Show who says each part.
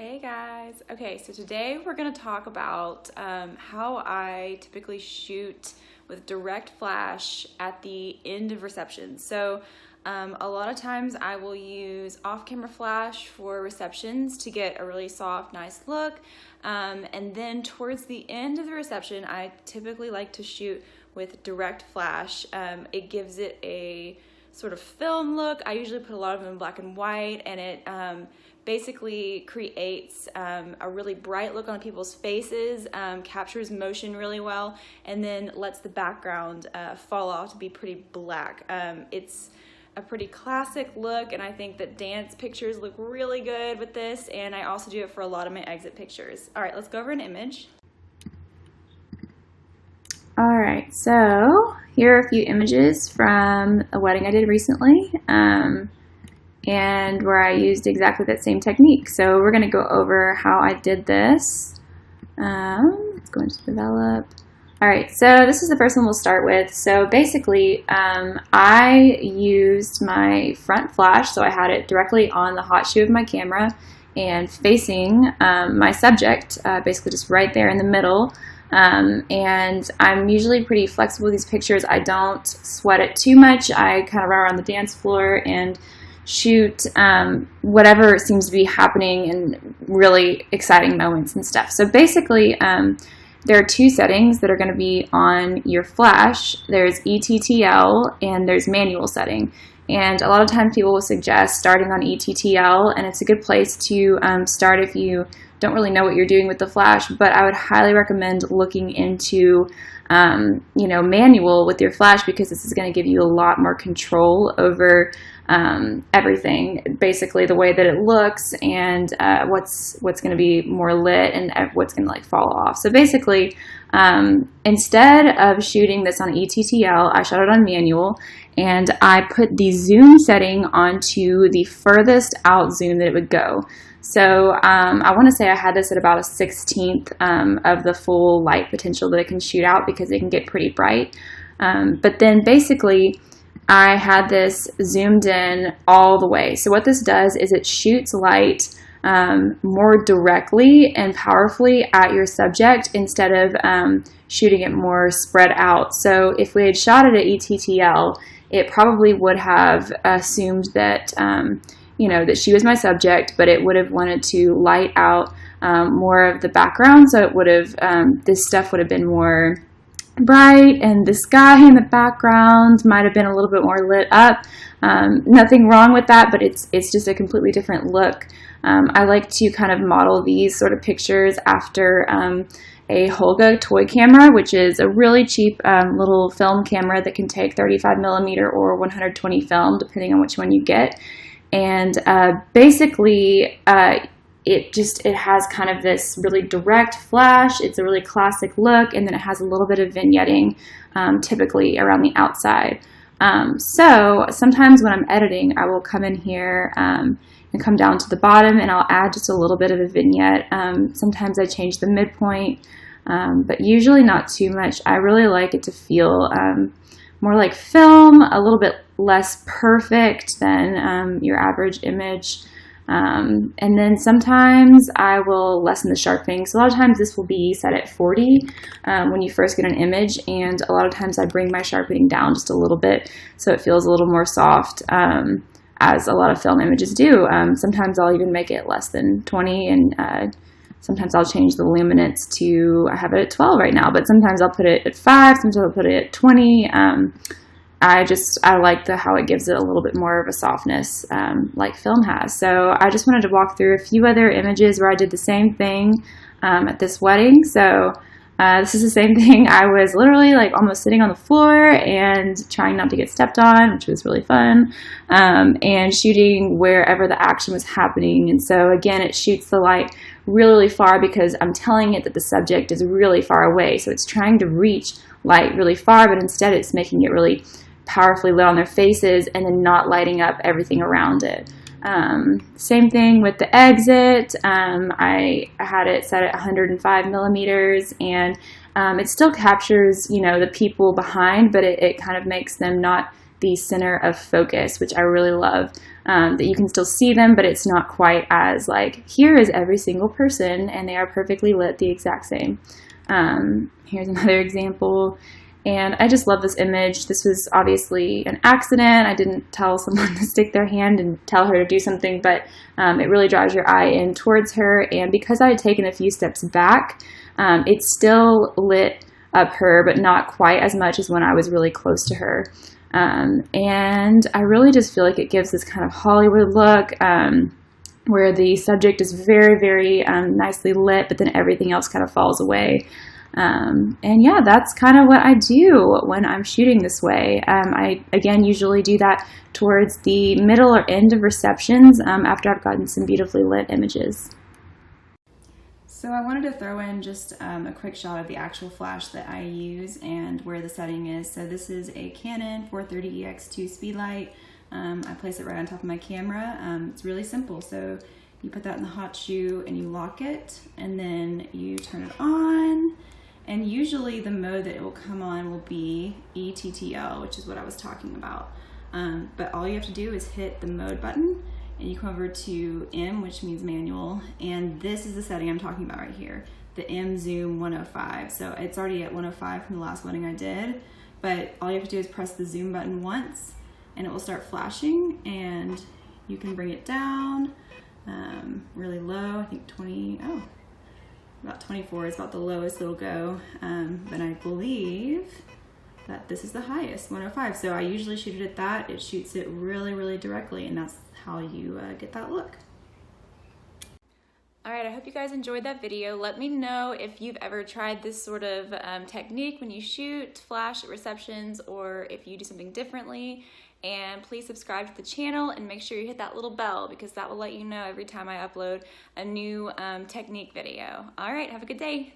Speaker 1: Hey guys. Okay, so today we're going to talk about how I typically shoot with direct flash at the end of receptions. A lot of times I will use off-camera flash for receptions to get a really soft, nice look. And then towards the end of the reception, I typically like to shoot with direct flash. It gives it a sort of film look. I usually put a lot of them in black and white, and it basically creates a really bright look on people's faces, captures motion really well, and then lets the background fall off to be pretty black. It's a pretty classic look, and I think that dance pictures look really good with this, and I also do it for a lot of my exit pictures. All right, let's go over an image. All right, so here are a few images from a wedding I did recently, and where I used exactly that same technique. So we're going to go over how I did this. Let's go into develop. All right, so this is the first one we'll start with. So basically, I used my front flash, so I had it directly on the hot shoe of my camera and facing my subject, basically just right there in the middle. And I'm usually pretty flexible with these pictures. I don't sweat it too much. I kind of run around the dance floor and shoot whatever seems to be happening in really exciting moments and stuff. So basically, there are two settings that are going to be on your flash. There's ETTL and there's manual setting. And a lot of times people will suggest starting on ETTL, and it's a good place to start if you don't really know what you're doing with the flash, but I would highly recommend looking into manual with your flash, because this is going to give you a lot more control over everything, basically the way that it looks and what's going to be more lit and what's going to fall off. So basically, instead of shooting this on ETTL, I shot it on manual, and I put the zoom setting onto the furthest out zoom that it would go. So I want to say I had this at about a 16th of the full light potential that it can shoot out, because it can get pretty bright. But then basically I had this zoomed in all the way. So what this does is it shoots light more directly and powerfully at your subject instead of shooting it more spread out. So if we had shot it at ETTL, it probably would have assumed that that she was my subject, but it would have wanted to light out more of the background. So it would have, this stuff would have been more bright, and the sky in the background might have been a little bit more lit up. Nothing wrong with that, but it's just a completely different look. I like to kind of model these sort of pictures after a Holga toy camera, which is a really cheap little film camera that can take 35 millimeter or 120 film, depending on which one you get. And basically, it has kind of this really direct flash. It's a really classic look, and then it has a little bit of vignetting, typically around the outside. So sometimes when I'm editing, I will come in here and come down to the bottom, and I'll add just a little bit of a vignette. Sometimes I change the midpoint, but usually not too much. I really like it to feel more like film, a little bit less perfect than your average image. And then sometimes I will lessen the sharpening. So a lot of times this will be set at 40 when you first get an image, and a lot of times I bring my sharpening down just a little bit so it feels a little more soft, as a lot of film images do. Sometimes I'll even make it less than 20, and sometimes I'll change the luminance to, I have it at 12 right now, but sometimes I'll put it at 5, sometimes I'll put it at 20. I like how it gives it a little bit more of a softness, like film has. So I just wanted to walk through a few other images where I did the same thing at this wedding. So this is the same thing. I was literally almost sitting on the floor and trying not to get stepped on, which was really fun, and shooting wherever the action was happening. And so again, it shoots the light really, really far, because I'm telling it that the subject is really far away. So it's trying to reach light really far, but instead it's making it really powerfully lit on their faces and then not lighting up everything around it. Same thing with the exit. I had it set at 105 millimeters, and it still captures, the people behind, but it kind of makes them not the center of focus, which I really love, that you can still see them, but it's not quite as like, here is every single person and they are perfectly lit the exact same. Here's another example. And I just love this image. This was obviously an accident. I didn't tell someone to stick their hand and tell her to do something, but it really draws your eye in towards her. And because I had taken a few steps back, it still lit up her, but not quite as much as when I was really close to her. And I really just feel like it gives this kind of Hollywood look, where the subject is very, very nicely lit, but then everything else kind of falls away. And yeah, that's kind of what I do when I'm shooting this way. I, again, usually do that towards the middle or end of receptions after I've gotten some beautifully lit images. So I wanted to throw in just a quick shot of the actual flash that I use and where the setting is. So this is a Canon 430EX2 speed light. I place it right on top of my camera. It's really simple. So you put that in the hot shoe and you lock it, and then you turn it on. And usually the mode that it will come on will be ETTL, which is what I was talking about. But all you have to do is hit the mode button, and you come over to M, which means manual. And this is the setting I'm talking about right here, the M Zoom 105. So it's already at 105 from the last wedding I did. But all you have to do is press the zoom button once, and it will start flashing. And you can bring it down really low, I think about 24 is about the lowest it'll go, but I believe that this is the highest, 105. So I usually shoot it at that. It shoots it really, really directly, and that's how you get that look. All right, I hope you guys enjoyed that video. Let me know if you've ever tried this sort of technique when you shoot flash at receptions, or if you do something differently. And please subscribe to the channel and make sure you hit that little bell, because that will let you know every time I upload a new technique video. All right, have a good day.